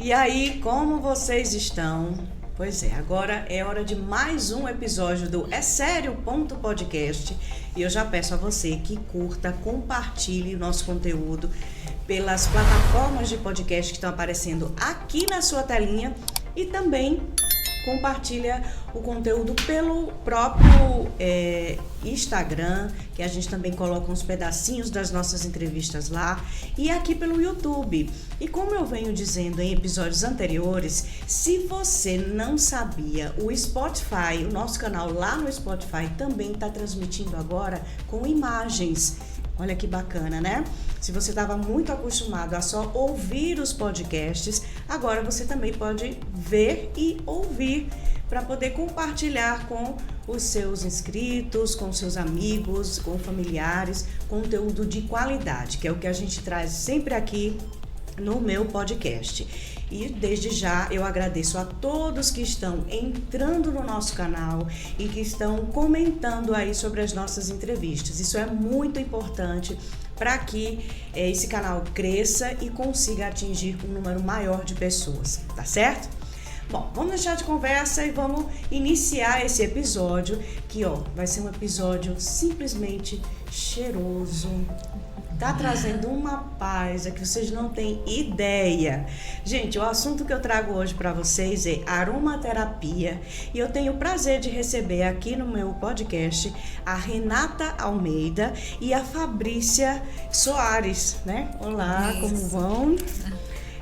E aí, como vocês estão? Pois é, agora é hora de mais um episódio do É Sério Podcast. E eu já peço a você que curta, compartilhe o nosso conteúdo pelas plataformas de podcast que estão aparecendo aqui na sua telinha e também compartilha o conteúdo pelo próprio Instagram, que a gente também coloca uns pedacinhos das nossas entrevistas lá, e aqui pelo YouTube. E como eu venho dizendo em episódios anteriores, se você não sabia, o Spotify, o nosso canal lá no Spotify também está transmitindo agora com imagens. Olha que bacana, né? Se você estava muito acostumado a só ouvir os podcasts, agora você também pode ver e ouvir para poder compartilhar com os seus inscritos, com seus amigos, com familiares, conteúdo de qualidade, que é o que a gente traz sempre aqui no meu podcast. E desde já eu agradeço a todos que estão entrando no nosso canal e que estão comentando aí sobre as nossas entrevistas. Isso é muito importante para que esse canal cresça e consiga atingir um número maior de pessoas, tá certo? Bom, vamos deixar de conversa e vamos iniciar esse episódio que, vai ser um episódio simplesmente cheiroso. Tá trazendo uma paz que vocês não têm ideia. Gente, o assunto que eu trago hoje para vocês é aromaterapia e eu tenho o prazer de receber aqui no meu podcast a Renata Almeida e a Fabrícia Soares, né? Olá, Isso. Como vão?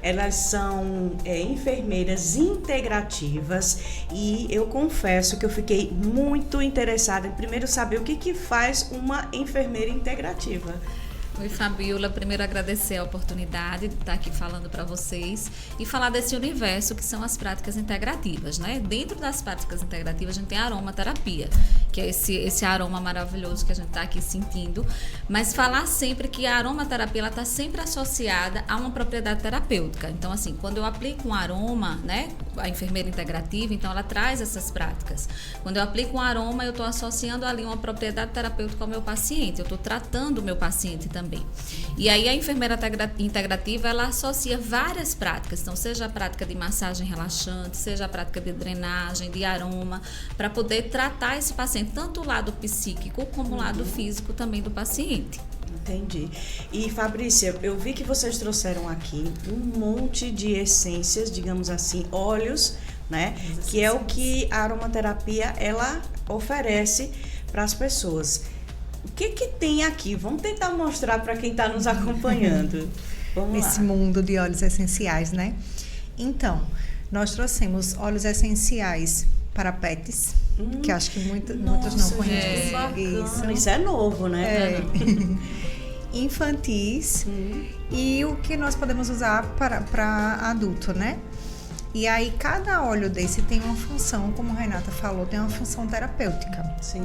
Elas são enfermeiras integrativas e eu confesso que eu fiquei muito interessada em primeiro saber o que faz uma enfermeira integrativa. Oi, Fabiola. Primeiro agradecer a oportunidade de estar aqui falando para vocês e falar desse universo que são as práticas integrativas, né? Dentro das práticas integrativas a gente tem a aromaterapia, que é esse aroma maravilhoso que a gente está aqui sentindo, mas falar sempre que a aromaterapia ela está sempre associada a uma propriedade terapêutica. Então, assim, quando eu aplico um aroma, né, a enfermeira integrativa, então ela traz essas práticas. Quando eu aplico um aroma, eu estou associando ali uma propriedade terapêutica ao meu paciente, eu estou tratando o meu paciente também. E aí a enfermeira integrativa, ela associa várias práticas, então seja a prática de massagem relaxante, seja a prática de drenagem, de aroma, para poder tratar esse paciente, tanto o lado psíquico como o lado físico também do paciente. Entendi. E Fabrícia, eu vi que vocês trouxeram aqui um monte de essências, digamos assim, óleos, né? Que é o que a aromaterapia ela oferece para as pessoas. O que tem aqui? Vamos tentar mostrar para quem está nos acompanhando. Vamos Nesse lá. mundo de óleos essenciais, né? Então, nós trouxemos óleos essenciais para pets, que acho que muitos não conhecem. Isso é novo, né? Infantis e o que nós podemos usar para adulto, né? E aí, cada óleo desse tem uma função, como a Renata falou, tem uma função terapêutica. Sim.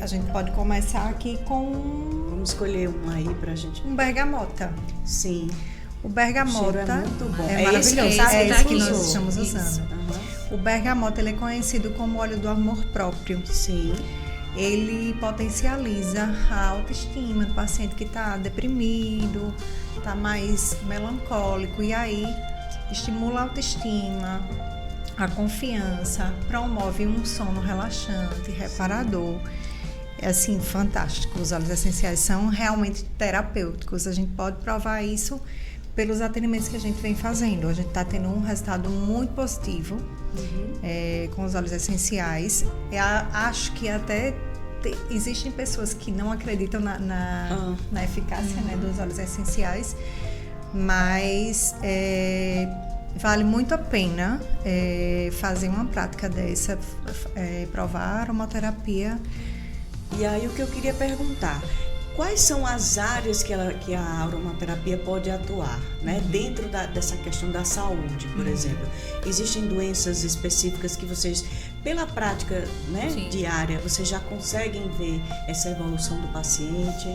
A gente pode começar aqui com... Vamos escolher um aí pra gente. Um bergamota. Sim. O bergamota O cheiro é muito bom. é maravilhoso. É Esse que usou. nós estamos usando. O bergamota ele é conhecido como óleo do amor próprio. Sim. Ele potencializa a autoestima do paciente que está deprimido, está mais melancólico, e aí estimula a autoestima, a confiança, promove um sono relaxante, reparador. É assim, fantástico. Os óleos essenciais são realmente terapêuticos. A gente pode provar isso pelos atendimentos que a gente vem fazendo. A gente está tendo um resultado muito positivo com os óleos essenciais. Acho que até existem pessoas que não acreditam na eficácia, né, dos óleos essenciais, mas vale muito a pena fazer uma prática dessa, provar a aromaterapia. E aí o que eu queria perguntar, quais são as áreas que a aromaterapia pode atuar, né? Dentro dessa questão da saúde, por exemplo? Existem doenças específicas que vocês, pela prática, né, diária, vocês já conseguem ver essa evolução do paciente?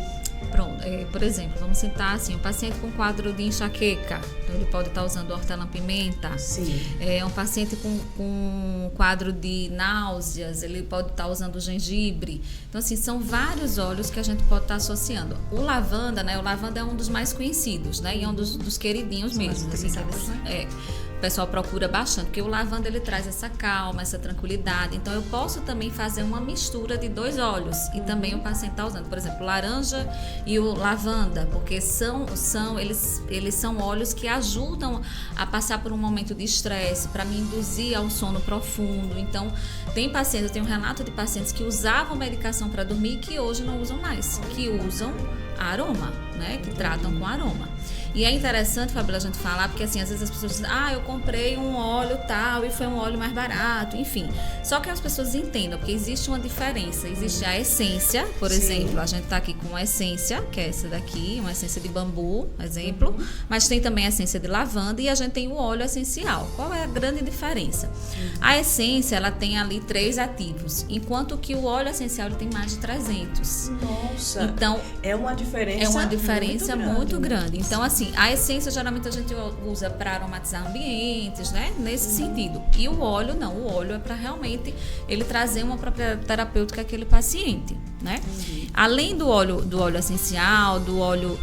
Pronto, por exemplo, vamos citar assim, um paciente com quadro de enxaqueca, então ele pode estar usando hortelã-pimenta. Sim. Um paciente com quadro de náuseas, ele pode estar usando gengibre. Então, assim, são vários óleos que a gente pode estar associando. O lavanda, né? O lavanda é um dos mais conhecidos, né? E é um dos queridinhos mesmo. Assim, o pessoal procura bastante, porque o lavanda ele traz essa calma, essa tranquilidade. Então eu posso também fazer uma mistura de 2 óleos e também o paciente está usando, por exemplo, laranja e o lavanda, porque eles são óleos que ajudam a passar por um momento de estresse, para me induzir ao sono profundo. Então tem pacientes, eu tenho um relato de pacientes que usavam medicação para dormir e que hoje não usam mais, que usam aroma, né? Que tratam com aroma. E é interessante, Fabíola, a gente falar, porque assim, às vezes as pessoas dizem, eu comprei um óleo tal e foi um óleo mais barato, enfim. Só que as pessoas entendam, porque existe uma diferença. Existe a essência, por exemplo, a gente tá aqui com uma essência, que é essa daqui, uma essência de bambu, exemplo, mas tem também a essência de lavanda e a gente tem o óleo essencial. Qual é a grande diferença? A essência, ela tem ali 3 ativos, enquanto que o óleo essencial ele tem mais de 300. Nossa, então, é uma diferença muito grande. Então, assim, a essência geralmente a gente usa para aromatizar ambientes, né? Nesse sentido. E o óleo não, o óleo é para realmente ele trazer uma propriedade terapêutica àquele paciente, né? Além do óleo essencial, do óleo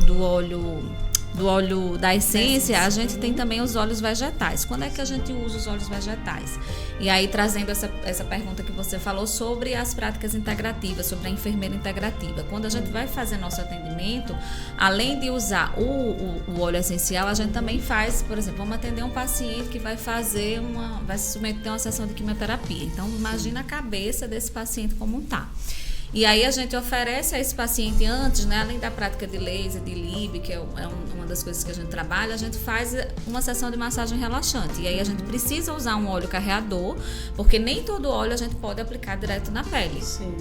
da essência, a gente tem também os óleos vegetais. Quando é que a gente usa os óleos vegetais? E aí, trazendo essa pergunta que você falou sobre as práticas integrativas, sobre a enfermeira integrativa. Quando a gente vai fazer nosso atendimento, além de usar o óleo essencial, a gente também faz, por exemplo, vamos atender um paciente que vai se submeter a uma sessão de quimioterapia. Então, imagina a cabeça desse paciente como está. E aí a gente oferece a esse paciente antes, né, além da prática de laser, de Lib, que é uma das coisas que a gente trabalha, a gente faz uma sessão de massagem relaxante. E aí a gente precisa usar um óleo carreador, porque nem todo óleo a gente pode aplicar direto na pele. Sim.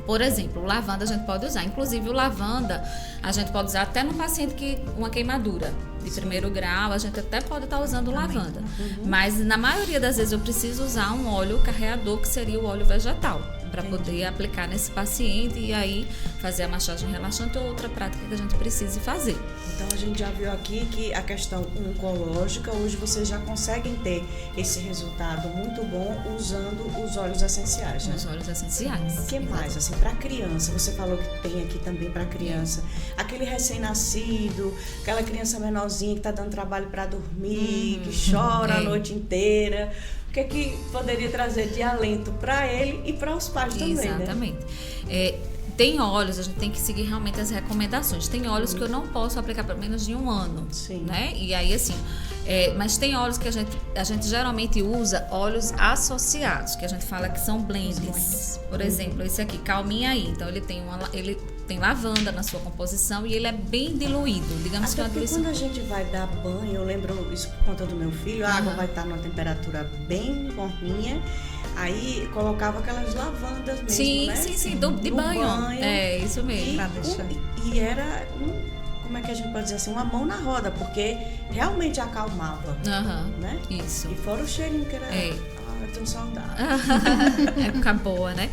Por exemplo, o lavanda a gente pode usar. Inclusive, o lavanda a gente pode usar até no paciente que uma queimadura de primeiro grau, a gente até pode estar usando lavanda. Mas, na maioria das vezes, eu preciso usar um óleo carreador, que seria o óleo vegetal, para poder aplicar nesse paciente e aí fazer a massagem relaxante ou outra prática que a gente precise fazer. Então a gente já viu aqui que a questão oncológica, hoje vocês já conseguem ter esse resultado muito bom usando os óleos essenciais, né? Os óleos essenciais. O que mais? Assim, para criança, você falou que tem aqui também para criança, aquele recém-nascido, aquela criança menorzinha que está dando trabalho para dormir, que chora a noite inteira. O que é que poderia trazer de alento para ele e para os pais também, Exatamente. Né? Tem óleos, a gente tem que seguir realmente as recomendações. Tem óleos que eu não posso aplicar por menos de 1 ano. Sim. Né? E aí, assim, mas tem óleos que a gente geralmente usa óleos associados, que a gente fala que são blends. Por exemplo, esse aqui, Calminha Aí. Então, ele tem lavanda na sua composição e ele é bem diluído. Digamos Até que porque quando a gente vai dar banho, eu lembro isso por conta do meu filho, a água vai estar numa temperatura bem morninha. Aí colocava aquelas lavandas mesmo, sim, né? Sim, de banho. É, isso mesmo. E era, como é que a gente pode dizer assim, uma mão na roda, porque realmente acalmava, né? Isso. E fora o cheirinho que era... eu tenho saudade. Época boa, né?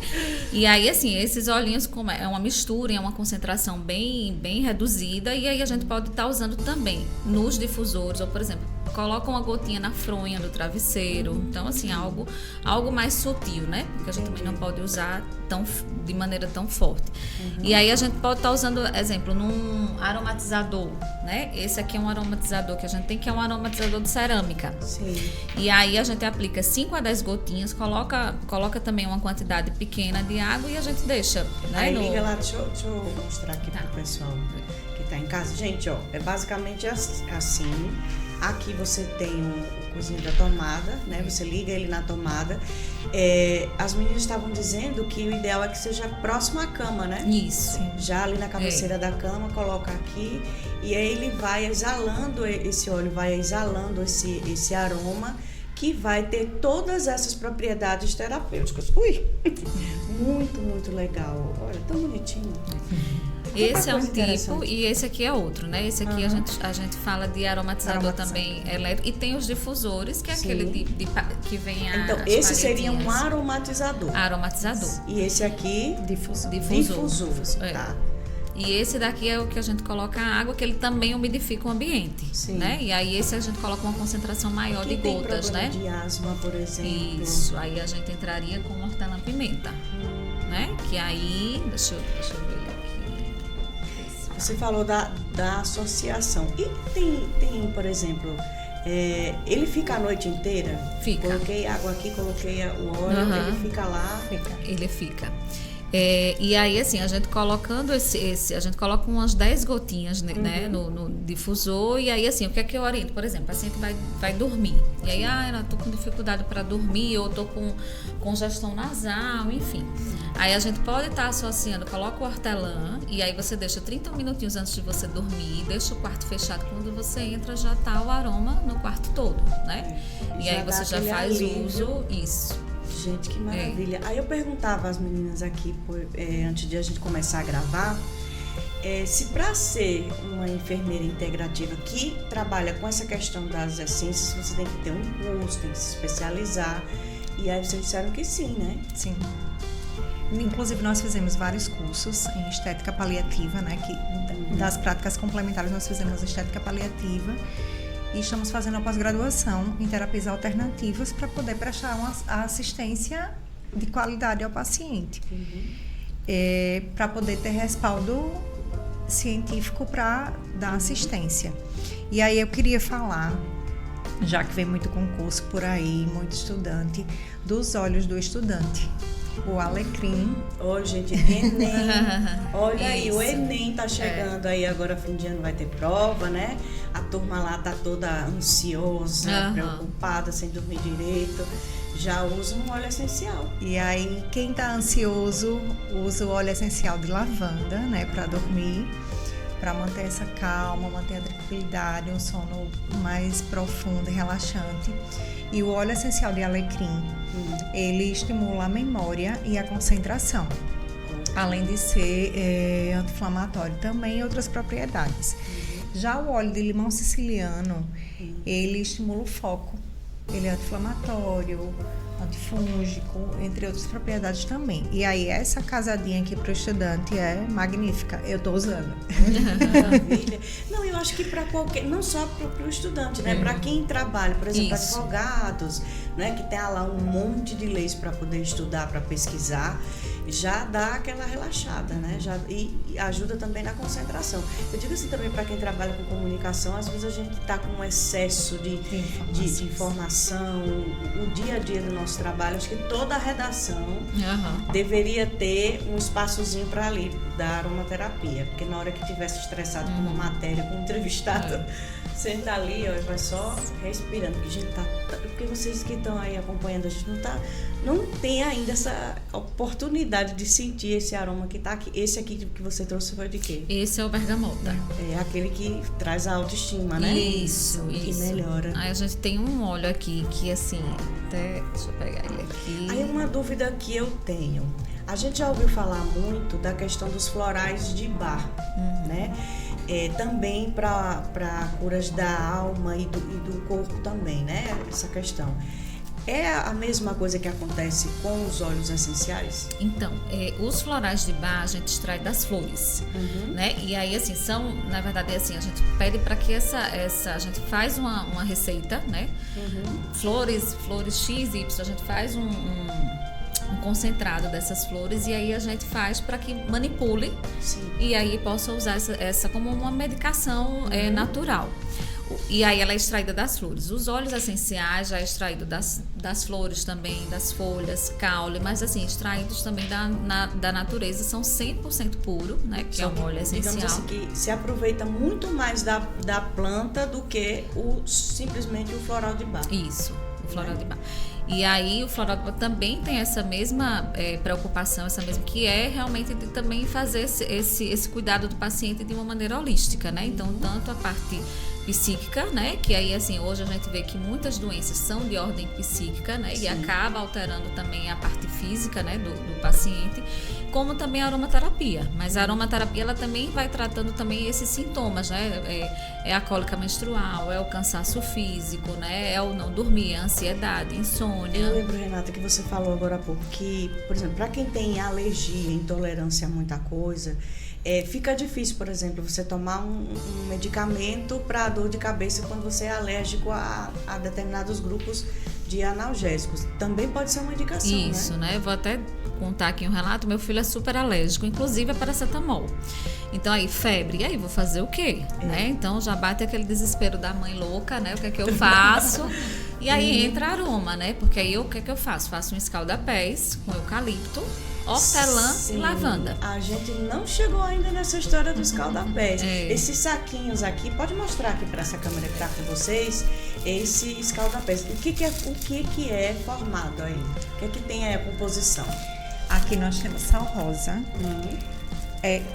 E aí, assim, esses olhinhos é uma mistura, é uma concentração bem reduzida, e aí a gente pode estar usando também nos difusores, ou, por exemplo, coloca uma gotinha na fronha do travesseiro. Então, assim, algo mais sutil, né? Porque a gente também não pode usar de maneira tão forte. E aí a gente pode estar usando, exemplo, num aromatizador, né? Esse aqui é um aromatizador que a gente tem, que é um aromatizador de cerâmica. Sim. E aí a gente aplica 5 a 10 gotinhas, coloca também uma quantidade pequena de água e a gente deixa, né? Aí liga lá, deixa eu mostrar aqui pro pessoal que tá em casa. Gente, ó, é basicamente assim. Aqui você tem o coisinho da tomada, né? Você liga ele na tomada. As meninas estavam dizendo que o ideal é que seja próximo à cama, né? Isso. Já ali na cabeceira da cama, coloca aqui e aí ele vai exalando, esse óleo vai exalando esse aroma que vai ter todas essas propriedades terapêuticas. Ui! Muito, muito legal. Olha, tão bonitinho. Esse é um tipo e esse aqui é outro, né? Esse aqui a gente fala de aromatizador também elétrico. E tem os difusores, que é aquele que vem a. Então, esse seria um aromatizador. Aromatizador. E esse aqui, difusor. Difusor. Tá. E esse daqui é o que a gente coloca a água, que ele também umidifica o ambiente, Sim. né? E aí esse a gente coloca uma concentração maior Quem de tem gotas, problema né? de asma, por exemplo. Isso, aí a gente entraria com hortelã-pimenta, né? Que aí, deixa eu ver ele aqui. Isso. Você falou da associação. E tem, por exemplo, ele fica a noite inteira? Fica. Coloquei água aqui, coloquei o óleo, Aham. ele fica lá. Ele fica. E aí, assim, a gente colocando a gente coloca umas 10 gotinhas, né, no difusor, e aí, assim, o que é que eu oriento? Por exemplo, o paciente vai dormir, e aí, eu tô com dificuldade para dormir, ou tô com congestão nasal, enfim. Aí a gente pode estar associando, coloca o hortelã, e aí você deixa 30 minutinhos antes de você dormir, deixa o quarto fechado, quando você entra já tá o aroma no quarto todo, né? E Já aí dá você já aquele faz alívio. uso, isso. Gente, que maravilha. Aí eu perguntava às meninas aqui, antes de a gente começar a gravar, se para ser uma enfermeira integrativa que trabalha com essa questão das essências, você tem que ter um curso, tem que se especializar. E aí vocês disseram que sim, né? Sim. Inclusive, nós fizemos vários cursos em estética paliativa, né? Das práticas complementares, nós fizemos estética paliativa. E estamos fazendo a pós-graduação em terapias alternativas para poder prestar uma assistência de qualidade ao paciente. Para poder ter respaldo científico para dar assistência. E aí eu queria falar, já que vem muito concurso por aí, muito estudante, dos olhos do estudante. O alecrim. Ô, gente, Enem. Olha aí, o Isso. Enem tá chegando aí agora, fim de ano vai ter prova, né? A turma lá tá toda ansiosa, Aham. preocupada, sem dormir direito. Já usa um óleo essencial. E aí, quem tá ansioso usa o óleo essencial de lavanda, né, para dormir, para manter essa calma, manter a tranquilidade, um sono mais profundo e relaxante. E o óleo essencial de alecrim, ele estimula a memória e a concentração, além de ser anti-inflamatório, também outras propriedades. Já o óleo de limão siciliano, ele estimula o foco, ele é anti-inflamatório, antifúngico, entre outras propriedades também. E aí essa casadinha aqui para o estudante é magnífica, eu estou usando. Maravilha. Não, eu acho que para qualquer, não só para o estudante, né? Para quem trabalha, por exemplo, Isso. advogados, né? Que tem lá um monte de leis para poder estudar, para pesquisar, já dá aquela relaxada, né? E ajuda também na concentração. Eu digo assim também para quem trabalha com comunicação, às vezes a gente está com um excesso de informação, o dia a dia do nosso trabalho, acho que toda a redação deveria ter um espaçozinho para ali, da aromaterapia, porque na hora que estivesse estressado com uma matéria, com um entrevistado, senta ali, ó, e vai só respirando, porque a gente porque vocês que estão aí acompanhando, a gente não tem ainda essa oportunidade de sentir esse aroma que tá aqui. Esse aqui que você trouxe foi de quê? Esse é o bergamota. É aquele que traz a autoestima, né? Isso. Que melhora. Aí a gente tem um óleo aqui que assim, até deixa eu pegar ele aqui. Aí uma dúvida que eu tenho. A gente já ouviu falar muito da questão dos florais de Bach, né? Também para curas da alma e do corpo também, né? Essa questão. É a mesma coisa que acontece com os óleos essenciais? Então, os florais de Bach a gente extrai das flores, né? E aí, assim, na verdade, assim, a gente pede para que a gente faz uma receita, né? Flores X, Y, a gente faz um concentrado dessas flores e aí a gente faz para que manipule. Sim. E aí possa usar essa como uma medicação natural. E aí ela é extraída das flores. Os óleos essenciais já é extraído das flores também, das folhas, caule, mas assim, extraídos também da natureza, são 100% puro, né? Que é um óleo essencial. Digamos assim, que se aproveita muito mais da planta do que simplesmente o floral de Bach. Isso, o floral de Bach. E aí o floral de Bach também tem essa mesma preocupação, que é realmente de também fazer esse cuidado do paciente de uma maneira holística, né? Então, tanto a parte psíquica, né? Que aí, assim, hoje a gente vê que muitas doenças são de ordem psíquica, né? E acaba alterando também a parte física, né? Do paciente, como também a aromaterapia. Mas a aromaterapia, ela também vai tratando também esses sintomas, né? É a cólica menstrual, é o cansaço físico, né? É o não dormir, a ansiedade, insônia. Eu lembro, Renata, que você falou agora há pouco que, por exemplo, para quem tem alergia, intolerância a muita coisa, fica difícil, por exemplo, você tomar um medicamento para dor de cabeça quando você é alérgico a determinados grupos de analgésicos. Também pode ser uma indicação, Isso, né? Eu vou até contar aqui um relato. Meu filho é super alérgico, inclusive a paracetamol. Então aí, febre, e aí, vou fazer o quê? Né? Então já bate aquele desespero da mãe louca, né? O que é que eu faço? E aí entra aroma, né? Porque aí o que é que eu faço? Faço um escalda-pés com eucalipto, hortelã e lavanda. A gente não chegou ainda nessa história dos escalda-pés. Esses saquinhos aqui, pode mostrar aqui para essa câmera que está com vocês, esse escalda-pés. O que é formado aí? O que tem aí a composição? Aqui nós temos sal rosa,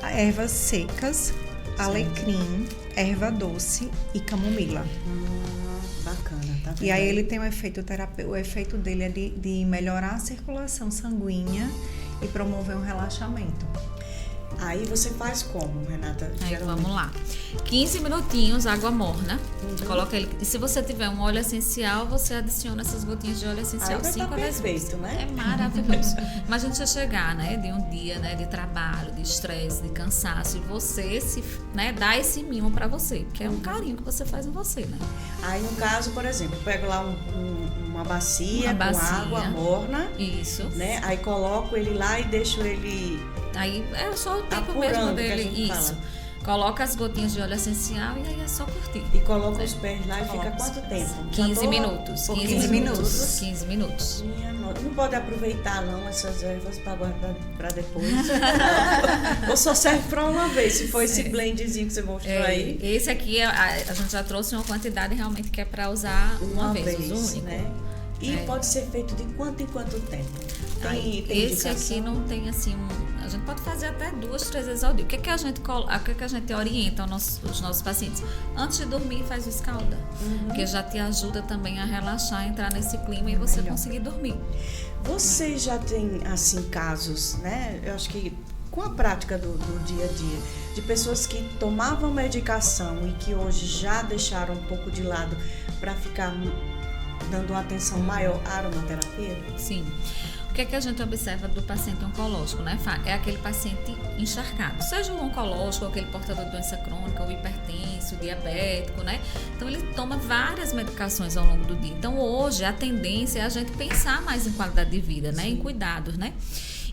ervas secas, alecrim, erva doce e camomila. Bacana, tá vendo? E aí ele tem um efeito terapêutico. O efeito dele é de melhorar a circulação sanguínea e promover um relaxamento. Aí você faz como, Renata? Aí vamos lá. 15 minutinhos, água morna. Coloca ele. E se você tiver um óleo essencial, você adiciona essas gotinhas de óleo essencial. Aí vai 5 a 10 vezes. perfeito, né? É maravilhoso. Imagina você chegar, né, de um dia, né, de trabalho, de estresse, de cansaço, e você dá esse mimo pra você, que é um carinho que você faz em você, né? Aí, no caso, por exemplo, eu pego lá uma bacia com água morna. Isso. Né? Aí coloco ele lá e deixo ele... Aí é só o tempo apurando, mesmo dele. que a gente Isso. fala. Coloca as gotinhas de óleo essencial e aí é só curtir. E coloca os pés lá e fica quanto tempo? 15 minutos. 15 minutos. 15 minutos. Não pode aproveitar não essas ervas para guardar para depois. Ou só serve para uma vez, se for esse blendzinho que você mostrou aí. Esse aqui a gente já trouxe uma quantidade realmente que é para usar uma vez, uso único. Né? E pode ser feito de quanto em quanto tempo? Tem esse indicação? aqui não tem assim a gente pode fazer até 2, 3 vezes ao dia. O que a gente orienta os nossos pacientes? Antes de dormir, faz o escalda, porque já te ajuda também a relaxar, entrar nesse clima e você conseguir dormir. Você já tem assim casos, né? Eu acho que com a prática do dia a dia, de pessoas que tomavam medicação e que hoje já deixaram um pouco de lado para ficar dando uma atenção maior à aromaterapia? Sim. O que a gente observa do paciente oncológico, né? É aquele paciente encharcado, seja o oncológico, aquele portador de doença crônica, o hipertenso, o diabético, né? Então ele toma várias medicações ao longo do dia. Então hoje a tendência é a gente pensar mais em qualidade de vida, né? Em cuidados, né?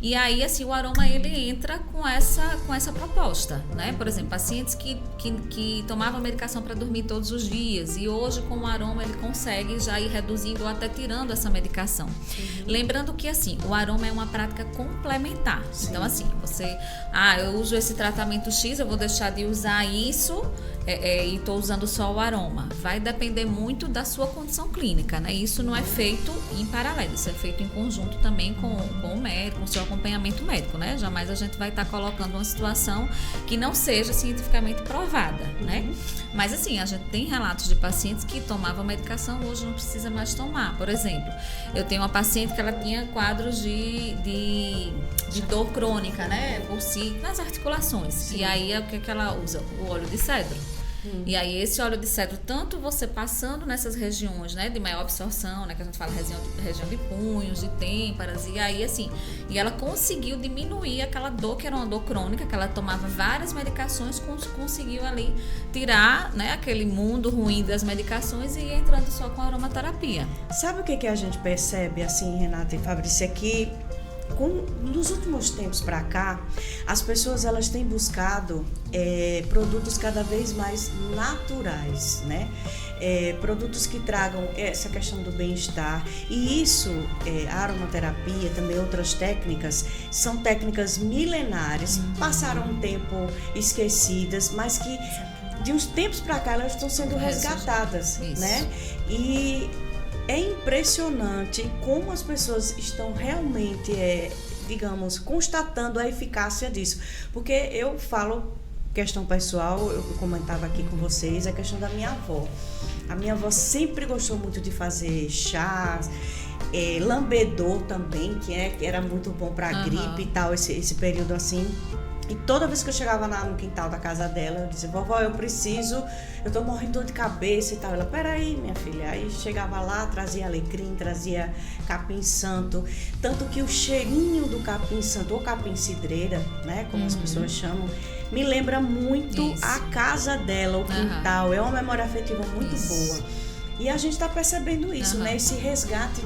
E aí, assim, o aroma, ele entra com essa proposta, né? Por exemplo, pacientes que tomavam medicação para dormir todos os dias e hoje, com o aroma, ele consegue já ir reduzindo ou até tirando essa medicação. Lembrando que, assim, o aroma é uma prática complementar. Sim. Então, assim, eu uso esse tratamento X, eu vou deixar de usar isso e estou usando só o aroma. Vai depender muito da sua condição clínica, né? Isso não é feito em paralelo, isso é feito em conjunto também com o médico, com o seu acompanhamento médico, né? Jamais a gente vai estar colocando uma situação que não seja cientificamente provada, né? Mas assim, a gente tem relatos de pacientes que tomavam medicação, hoje não precisa mais tomar. Por exemplo, eu tenho uma paciente que ela tinha quadros de dor crônica, né? Por si, nas articulações. Sim. E aí, o que ela usa? O óleo de cedro. E aí esse óleo de cedro, tanto você passando nessas regiões, né, de maior absorção, né, que a gente fala região de punhos, de têmporas, e aí assim, e ela conseguiu diminuir aquela dor que era uma dor crônica, que ela tomava várias medicações, conseguiu ali tirar, né, aquele mundo ruim das medicações e ir entrando só com a aromaterapia. Sabe o que a gente percebe, assim, Renata e Fabrícia, aqui? Nos últimos tempos para cá, as pessoas elas têm buscado produtos cada vez mais naturais, né? Produtos que tragam essa questão do bem-estar. E isso, a aromaterapia, também outras técnicas, são técnicas milenares, passaram um tempo esquecidas, mas que de uns tempos para cá elas estão sendo resgatadas, né? E é impressionante como as pessoas estão realmente, digamos, constatando a eficácia disso. Porque eu falo questão pessoal, eu comentava aqui com vocês, a questão da minha avó. A minha avó sempre gostou muito de fazer chás, lambedor também, que era muito bom para gripe e tal, esse período assim. E toda vez que eu chegava no quintal da casa dela, eu dizia, vovó, eu tô morrendo de dor de cabeça e tal. Ela, peraí, minha filha. Aí chegava lá, trazia alecrim, trazia capim santo. Tanto que o cheirinho do capim santo, ou capim cidreira, né, como as pessoas chamam, me lembra muito a casa dela, o quintal. É uma memória afetiva muito boa. E a gente está percebendo isso, né? Esse resgate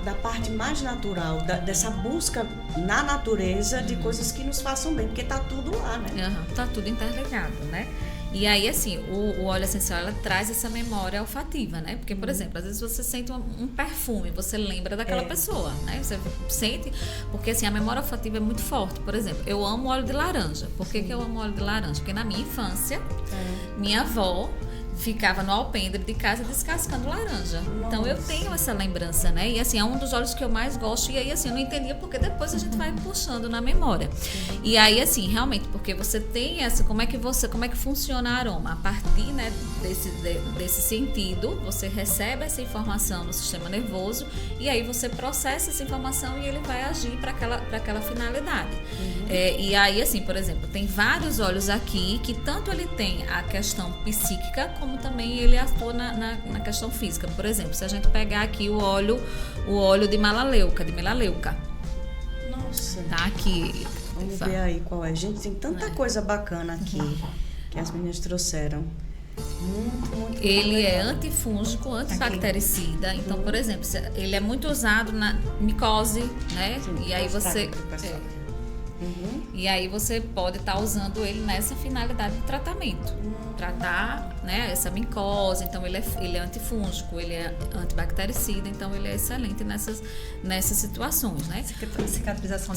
da parte mais natural, dessa busca na natureza de coisas que nos façam bem, porque tá tudo lá, né? Tá tudo interligado, né? E aí, assim, o óleo essencial, ela traz essa memória olfativa, né? Porque, por exemplo, às vezes você sente um perfume, você lembra daquela pessoa, né? Você sente, porque assim, a memória olfativa é muito forte. Por exemplo, eu amo óleo de laranja. Por que eu amo óleo de laranja? Porque na minha infância, minha avó ficava no alpendre de casa descascando laranja. Nossa. Então eu tenho essa lembrança, né? E assim, é um dos óleos que eu mais gosto. E aí, assim, eu não entendia porque depois a gente vai puxando na memória. E aí, assim, realmente, porque você tem essa, como é que funciona o aroma? A partir, né, desse sentido, você recebe essa informação no sistema nervoso e aí você processa essa informação e ele vai agir para aquela finalidade. E aí, assim, por exemplo, tem vários óleos aqui que tanto ele tem a questão psíquica como também ele atua na questão física. Por exemplo, se a gente pegar aqui o óleo de melaleuca. Nossa. Tá aqui. Vamos ver aí qual é. Gente, tem tanta coisa bacana aqui que as meninas trouxeram. Muito ele legal. É antifúngico, antibactericida. Aqui. Então, por exemplo, ele é muito usado na micose, né? Sim, e aí você... E aí você pode estar usando ele nessa finalidade de tratamento. Tratar, né, essa micose. Então ele é antifúngico, ele é antibactericida, então ele é excelente nessas situações, né? Cicatrização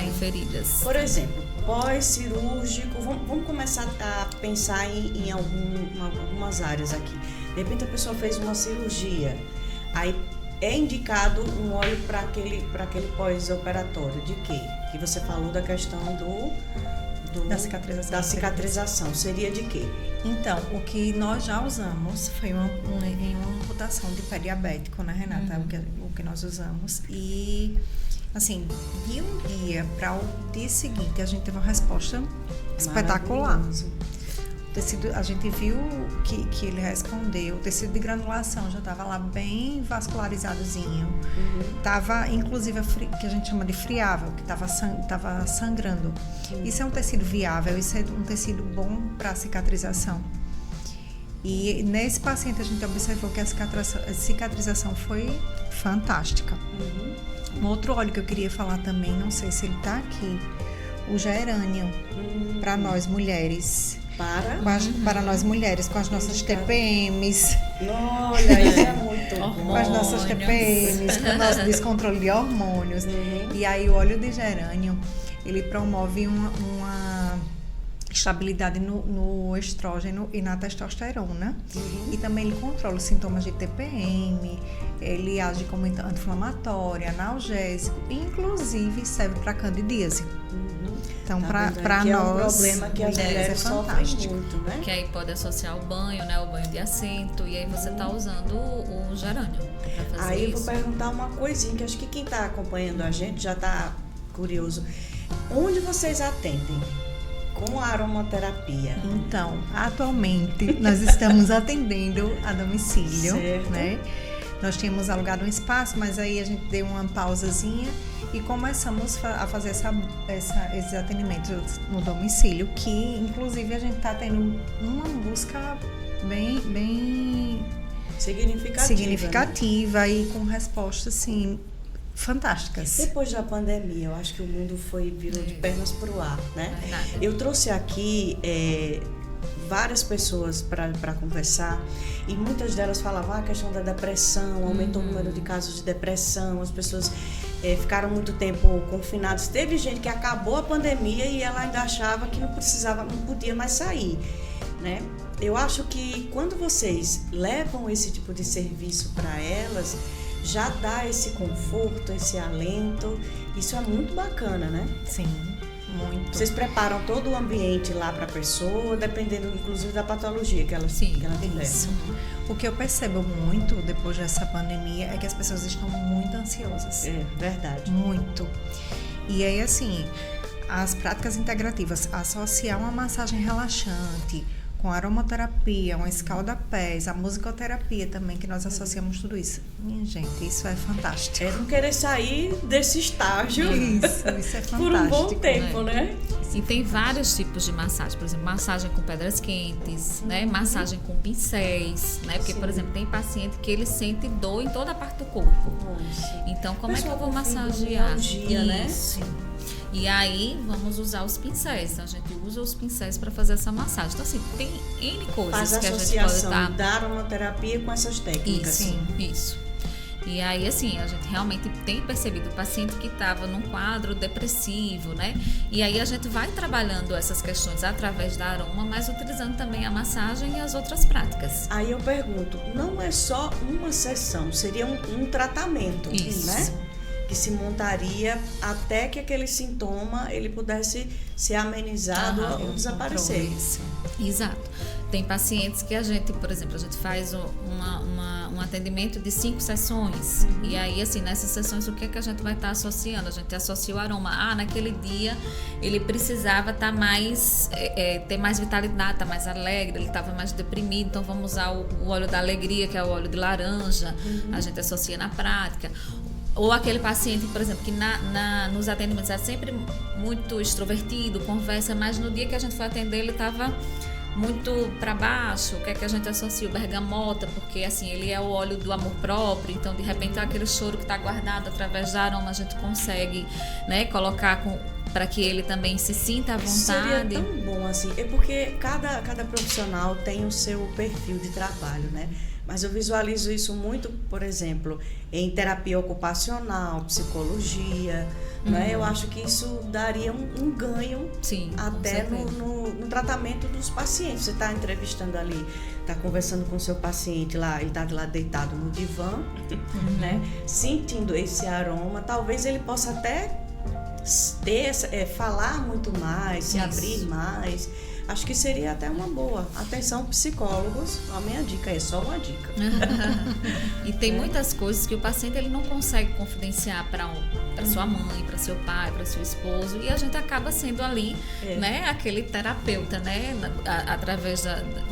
de feridas. Por exemplo, pós-cirúrgico, vamos começar a pensar em algumas áreas aqui. De repente a pessoa fez uma cirurgia, aí é indicado um óleo para aquele pós-operatório. De quê? Que você falou da questão da cicatrização. Seria de quê? Então, o que nós já usamos foi em uma amputação de pé diabético, né, Renata? O que nós usamos. E, assim, de um dia para o dia seguinte, a gente teve uma resposta espetacular. Tecido, a gente viu que ele respondeu, o tecido de granulação já estava lá bem vascularizadozinho, estava inclusive que a gente chama de friável, que estava sangrando. Isso é um tecido viável, isso é um tecido bom para cicatrização. E nesse paciente a gente observou que a cicatrização foi fantástica. Um outro óleo que eu queria falar também, não sei se ele está aqui, o gerânio, para nós mulheres. Para nós mulheres, com as nossas TPMs. Olha, isso é muito bom. Com as nossas TPMs, com o nosso descontrole de hormônios. E aí o óleo de gerânio, ele promove uma estabilidade no estrógeno e na testosterona. E também ele controla os sintomas de TPM, ele age como anti-inflamatório, analgésico, inclusive serve para candidíase. Então, para nós, é um problema que as mulheres sofrem muito, né? Que aí pode associar o banho, né? O banho de assento, e aí você tá usando o gerânio para fazer aí isso. Eu vou perguntar uma coisinha, que acho que quem tá acompanhando a gente já tá curioso. Onde vocês atendem com a aromaterapia? Então, atualmente, nós estamos atendendo a domicílio, né? Nós tínhamos alugado um espaço, mas aí a gente deu uma pausazinha e começamos a fazer esses atendimentos no domicílio, que inclusive a gente está tendo uma busca bem significativa, né? E com respostas assim fantásticas. Depois da pandemia, eu acho que o mundo virou de pernas pro ar, né? Eu trouxe aqui várias pessoas para conversar e muitas delas falavam a questão da depressão, aumentou o número de casos de depressão, as pessoas ficaram muito tempo confinadas. Teve gente que acabou a pandemia e ela ainda achava que não podia mais sair, né? Eu acho que quando vocês levam esse tipo de serviço para elas, já dá esse conforto, esse alento. Isso é muito bacana, né? Sim. Muito. Vocês preparam todo o ambiente lá para a pessoa, dependendo inclusive da patologia que ela tiver. Isso. O que eu percebo muito depois dessa pandemia é que as pessoas estão muito ansiosas. É, verdade. Muito. E aí, assim, as práticas integrativas, associar uma massagem relaxante com aromaterapia, um escalda-pés, a musicoterapia também, que nós associamos tudo isso. Minha gente, isso é fantástico. É não querer sair desse estágio Isso é fantástico. por um bom tempo, né? E tem vários tipos de massagem, por exemplo, massagem com pedras quentes, né? Massagem com pincéis, né? Porque, por exemplo, tem paciente que ele sente dor em toda a parte do corpo. Nossa. Então, como é que eu vou Pessoal com massagear? fibromialgia, né? Isso. E aí, vamos usar os pincéis. Então, a gente usa os pincéis para fazer essa massagem. Então, assim, tem N coisas Faz a que a gente pode associação estar... da aromaterapia com essas técnicas. Isso. E aí, assim, a gente realmente tem percebido o paciente que estava num quadro depressivo, né? E aí a gente vai trabalhando essas questões através da aroma, mas utilizando também a massagem e as outras práticas. Aí eu pergunto, não é só uma sessão, seria um tratamento, Isso. né? Que se montaria até que aquele sintoma ele pudesse ser amenizado ou desaparecer. Isso. Exato. Tem pacientes que a gente, por exemplo, a gente faz um atendimento de 5 sessões. E aí, assim, nessas sessões, o que é que a gente vai estar associando? A gente associa o aroma. Naquele dia ele precisava estar mais, ter mais vitalidade, estar mais alegre, ele estava mais deprimido, então vamos usar o óleo da alegria, que é o óleo de laranja, a gente associa na prática. Ou aquele paciente, por exemplo, que nos atendimentos é sempre muito extrovertido, conversa, mas no dia que a gente foi atender ele estava muito para baixo. O que é que a gente associa? O bergamota, porque assim, ele é o óleo do amor próprio, então de repente aquele choro que está guardado através da aroma a gente consegue, né, colocar para que ele também se sinta à vontade. Seria tão bom assim, é porque cada profissional tem o seu perfil de trabalho, né? Mas eu visualizo isso muito, por exemplo, em terapia ocupacional, psicologia, né? Eu acho que isso daria um ganho. Sim, até no tratamento dos pacientes. Você está entrevistando ali, está conversando com o seu paciente lá, ele está lá deitado no divã, né? Sentindo esse aroma, talvez ele possa até falar muito mais, se abrir mais. Acho que seria até uma boa. Atenção, psicólogos, a minha dica é só uma dica. E tem muitas coisas que o paciente ele não consegue confidenciar para sua mãe, para seu pai, para seu esposo, e a gente acaba sendo ali, né, aquele terapeuta, né, através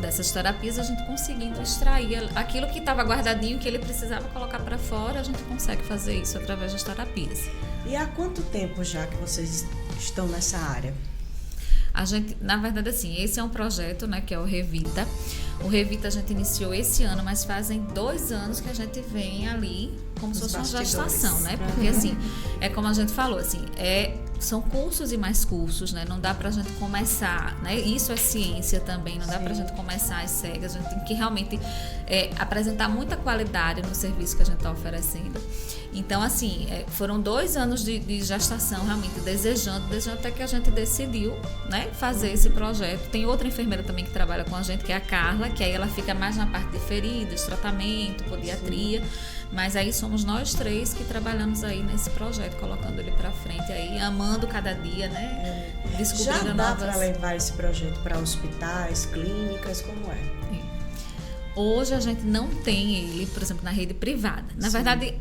dessas terapias a gente conseguindo extrair aquilo que estava guardadinho, que ele precisava colocar para fora, a gente consegue fazer isso através das terapias. E há quanto tempo já que vocês estão nessa área? A gente, na verdade, assim, esse é um projeto, né, que é o Revita. O Revita a gente iniciou esse ano, mas fazem 2 anos que a gente vem ali como se fosse uma gestação, né? Porque, assim, é como a gente falou, assim, são cursos e mais cursos, né? Não dá pra gente começar, né? Isso é ciência também, não dá pra gente começar às cegas. A gente tem que realmente apresentar muita qualidade no serviço que a gente tá oferecendo. Então, assim, foram 2 anos de gestação, realmente desejando até que a gente decidiu, né, fazer esse projeto. Tem outra enfermeira também que trabalha com a gente, que é a Carla, que aí ela fica mais na parte de feridas, tratamento, podiatria. Mas aí somos nós 3 que trabalhamos aí nesse projeto, colocando ele para frente aí, amando cada dia, né? Descobrindo Já dá novas... para levar esse projeto para hospitais, clínicas, como é? Hoje a gente não tem ele, por exemplo, na rede privada. Na verdade,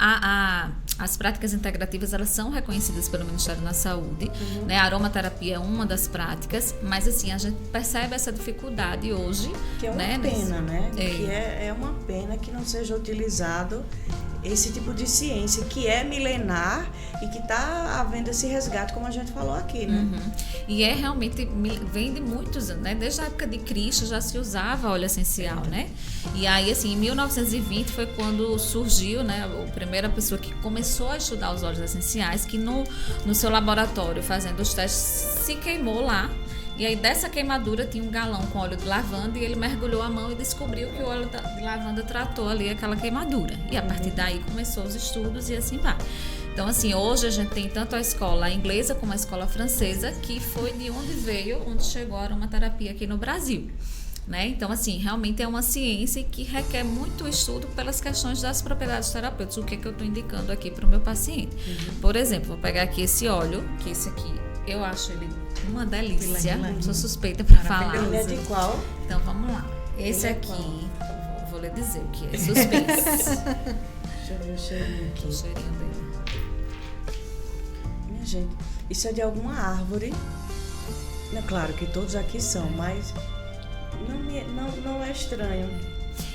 as práticas integrativas, elas são reconhecidas pelo Ministério da Saúde, né? A aromaterapia é uma das práticas, mas assim, a gente percebe essa dificuldade hoje. Que é uma pena, né? Que é uma pena que não seja utilizado esse tipo de ciência que é milenar e que está havendo esse resgate, como a gente falou aqui, né? E realmente, vem de muitos anos, né? Desde a época de Cristo já se usava óleo essencial, né? E aí, assim, em 1920 foi quando surgiu, né, a primeira pessoa que começou a estudar os óleos essenciais, que no seu laboratório, fazendo os testes, se queimou lá. E aí dessa queimadura tinha um galão com óleo de lavanda e ele mergulhou a mão e descobriu que o óleo de lavanda tratou ali aquela queimadura. E a partir daí começou os estudos e assim vai. Então, assim, hoje a gente tem tanto a escola inglesa como a escola francesa, que foi de onde chegou a aromaterapia aqui no Brasil. Né? Então, assim, realmente é uma ciência que requer muito estudo pelas questões das propriedades terapêuticas. O que é que eu estou indicando aqui para o meu paciente? Por exemplo, vou pegar aqui esse óleo, que esse aqui, eu acho ele Uma delícia. Ylang-ylang. Sou suspeita para falar. Ele é de qual? Então vamos lá. Esse Ele é aqui, qual? vou lhe dizer o que é. Suspense. Deixa eu ver o cheirinho O aqui. cheirinho dele. Minha gente, isso é de alguma árvore. É claro que todos aqui são, mas não é estranho.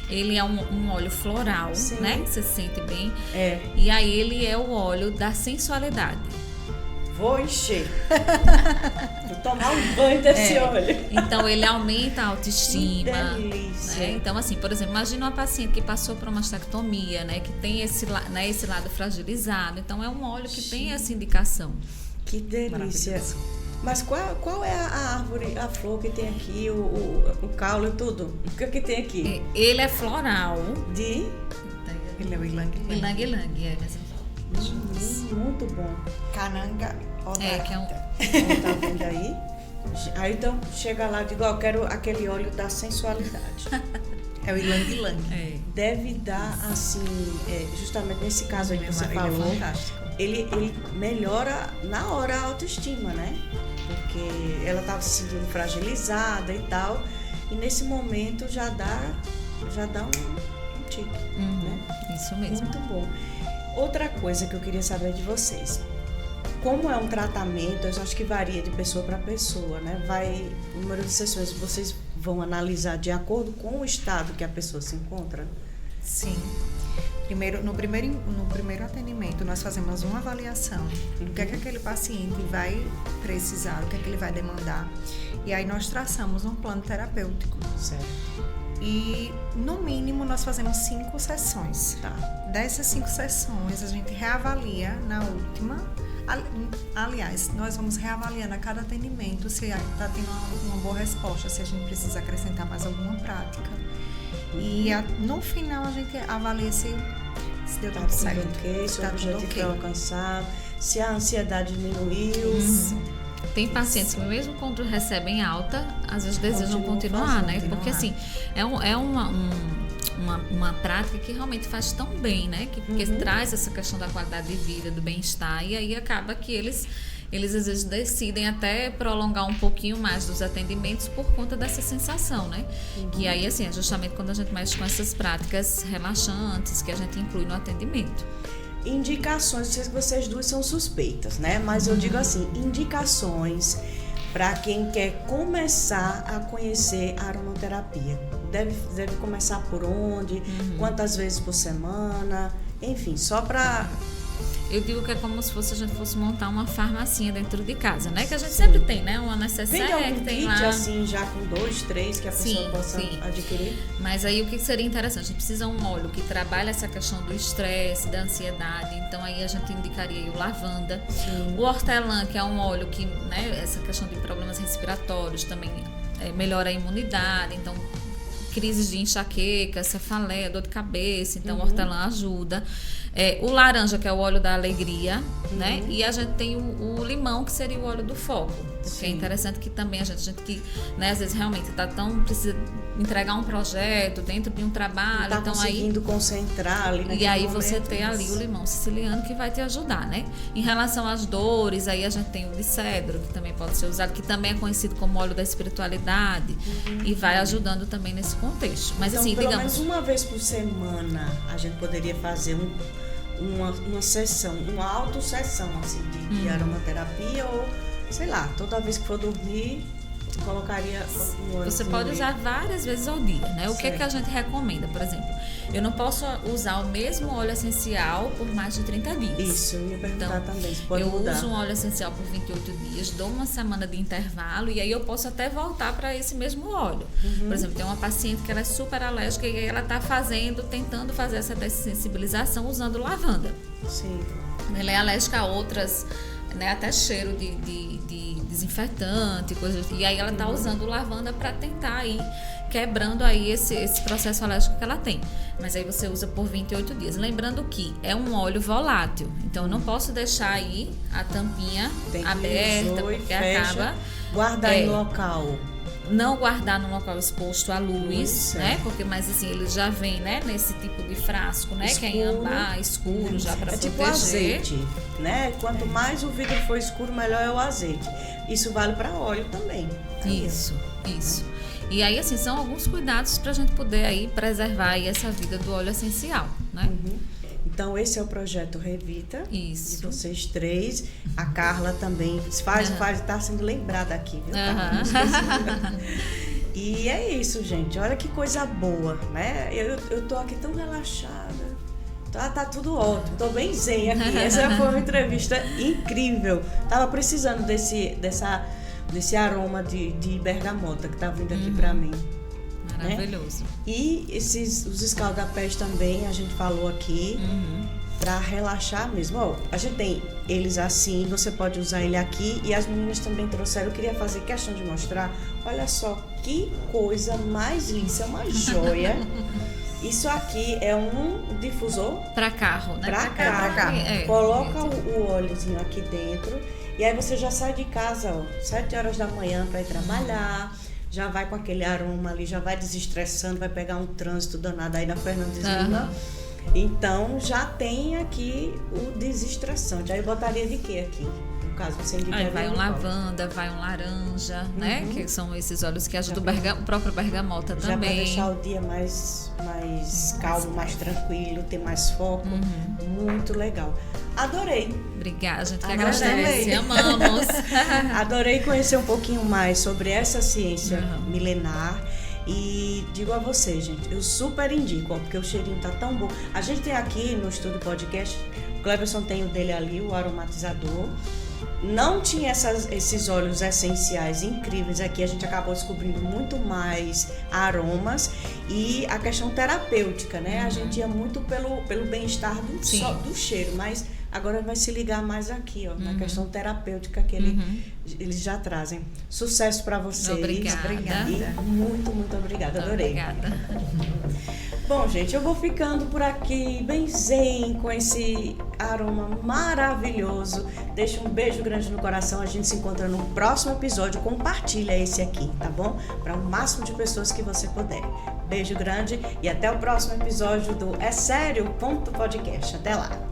Ele é um óleo floral, Sim. né? Você sente bem. É, E aí ele é o óleo da sensualidade. vou encher. Vou tomar um banho desse óleo. Então ele aumenta a autoestima. Que delícia. Né? Então, assim, por exemplo, imagina uma paciente que passou por uma mastectomia, né? Que tem esse lado fragilizado. Então é um óleo que tem essa indicação. Que delícia. Maravilhoso. Mas qual é a árvore, a flor que tem aqui, o caule e tudo? O que tem aqui? Ele é floral. De... Ele é o ylang-ylang. Ylang-ylang, Muito bom. Cananga odorata. que é um... Tá vendo aí? Aí então chega lá e digo, ó, eu quero aquele óleo da sensualidade. É o ylang-ylang. Deve dar assim, justamente nesse caso aí que você Ele é falou, fantástico. ele melhora na hora a autoestima, né? Porque ela estava se sentindo fragilizada e tal, e nesse momento já dá um tique, né? Isso mesmo. Muito bom. Outra coisa que eu queria saber de vocês, como é um tratamento, eu acho que varia de pessoa para pessoa, né? O número de sessões vocês vão analisar de acordo com o estado que a pessoa se encontra? Sim. No primeiro atendimento, nós fazemos uma avaliação do que é que aquele paciente vai precisar, o que é que ele vai demandar. E aí nós traçamos um plano terapêutico. Certo. E, no mínimo, nós fazemos 5 sessões. Tá. Dessas 5 sessões, a gente reavalia na última. Aliás, nós vamos reavaliando a cada atendimento se está tendo uma boa resposta, se a gente precisa acrescentar mais alguma prática. E no final a gente avalia se deu Tá tudo tudo certo. ok, se o Tá tudo objetivo ok. foi alcançado, se a ansiedade diminuiu. Tem pacientes que mesmo quando recebem alta, às vezes desejam Continuam continuar, fazendo, né? Porque assim, é uma prática que realmente faz tão bem, né? Porque traz essa questão da qualidade de vida, do bem-estar, e aí acaba que eles às vezes decidem até prolongar um pouquinho mais dos atendimentos por conta dessa sensação, né? Que aí, assim, é justamente quando a gente mexe com essas práticas relaxantes que a gente inclui no atendimento. Indicações, eu sei que vocês duas são suspeitas, né? Mas eu digo assim, indicações para quem quer começar a conhecer a aromaterapia. Deve começar por onde? Quantas vezes por semana? Enfim, só para... Eu digo que é como se a gente fosse montar uma farmacinha dentro de casa, né? Que a gente sempre tem, né? Uma Vende necessaire algum que tem kit lá. assim, já com 2, 3, que a pessoa Sim, possa sim. adquirir? Mas aí o que seria interessante? A gente precisa de um óleo que trabalha essa questão do estresse, da ansiedade. Então aí a gente indicaria aí o lavanda. O hortelã, que é um óleo que, né, essa questão de problemas respiratórios também melhora a imunidade. Então, crises de enxaqueca, cefaleia, dor de cabeça. Então, o hortelã ajuda. O laranja, que é o óleo da alegria, né? E a gente tem o limão, que seria o óleo do foco. Porque é interessante que também a gente que, né, às vezes realmente precisa entregar um projeto dentro de um trabalho. Tá então conseguindo concentrar ali naquele e aí momento, você tem ali o limão siciliano que vai te ajudar, né? Em relação às dores, aí a gente tem o de cedro, que também pode ser usado, que também é conhecido como óleo da espiritualidade e vai ajudando também nesse contexto. Mas Então, assim, pelo digamos, menos uma vez por semana a gente poderia fazer uma sessão, uma autossessão assim, de aromaterapia ou, sei lá, toda vez que for dormir, colocaria um óleo. você pode usar várias vezes ao dia, né? O que é que a gente recomenda, por exemplo? Eu não posso usar o mesmo óleo essencial por mais de 30 dias. Isso, eu ia perguntar Então, também, se pode eu mudar. uso um óleo essencial por 28 dias, dou uma semana de intervalo e aí eu posso até voltar para esse mesmo óleo. Por exemplo, tem uma paciente que ela é super alérgica e aí ela está tentando fazer essa dessensibilização usando lavanda. Sim. Ela é alérgica a outras, né, até cheiro de desinfetante, coisas. E aí ela está usando lavanda para tentar ir quebrando aí esse processo alérgico que ela tem. Mas aí você usa por 28 dias. Lembrando que é um óleo volátil, então eu não posso deixar aí a tampinha Tem que aberta, usou e porque fecha, acaba... guarda aí no local Não guardar no local exposto à luz, Isso, né? Porque, mas assim, ele já vem, né? Nesse tipo de frasco, né? Que é em âmbar escuro, já para proteger. Tipo azeite, né? Quanto mais o vidro for escuro, melhor é o azeite. Isso vale para óleo também. Isso. E aí, assim, são alguns cuidados para a gente poder aí preservar aí essa vida do óleo essencial, né? Então, esse é o projeto Revita. Isso. De vocês três. A Carla também tá sendo lembrada aqui, viu? E é isso, gente. Olha que coisa boa, né? Eu tô aqui tão relaxada. Tá tudo ótimo. Tô bem zen aqui. Essa foi uma entrevista incrível. Tava precisando desse aroma de bergamota que tá vindo aqui pra mim. Maravilhoso. Né? E os escaldapés também, a gente falou aqui, para relaxar mesmo. Ó, a gente tem eles assim, você pode usar ele aqui, e as meninas também trouxeram. Eu queria fazer questão de mostrar. Olha só que coisa mais linda, isso é uma joia. Isso aqui é um difusor para carro, né? Para carro. Coloca o óleozinho aqui dentro, e aí você já sai de casa, ó, 7 horas da manhã para ir trabalhar. Já vai com aquele aroma ali, já vai desestressando, vai pegar um trânsito danado aí na Fernandes Lima. Então, já tem aqui o desestressante. Aí botaria de quê aqui? No caso, você indicaria. Aí vai um lavanda, vai um laranja, né? Que são esses óleos que ajudam o próprio bergamota também. Já para deixar o dia mais calmo, mais tranquilo, ter mais foco. Muito legal. Adorei. Obrigada, a gente que agradece. Amamos. Adorei conhecer um pouquinho mais sobre essa ciência milenar. E digo a vocês, gente, eu super indico, ó, porque o cheirinho tá tão bom. A gente tem aqui no Estúdio Podcast, o Cleverson tem o dele ali, o aromatizador. Não tinha esses óleos essenciais incríveis aqui, a gente acabou descobrindo muito mais aromas e a questão terapêutica, né? A gente ia muito pelo bem-estar do cheiro, mas agora vai se ligar mais aqui, ó, na questão terapêutica que eles já trazem. Sucesso para vocês. Obrigada. E muito, muito obrigada. Adorei. Obrigada. Bom, gente, eu vou ficando por aqui, bem zen, com esse aroma maravilhoso. Deixa um beijo grande no coração. A gente se encontra no próximo episódio. Compartilha esse aqui, tá bom? Para o máximo de pessoas que você puder. Beijo grande e até o próximo episódio do É Sério? Podcast. Até lá.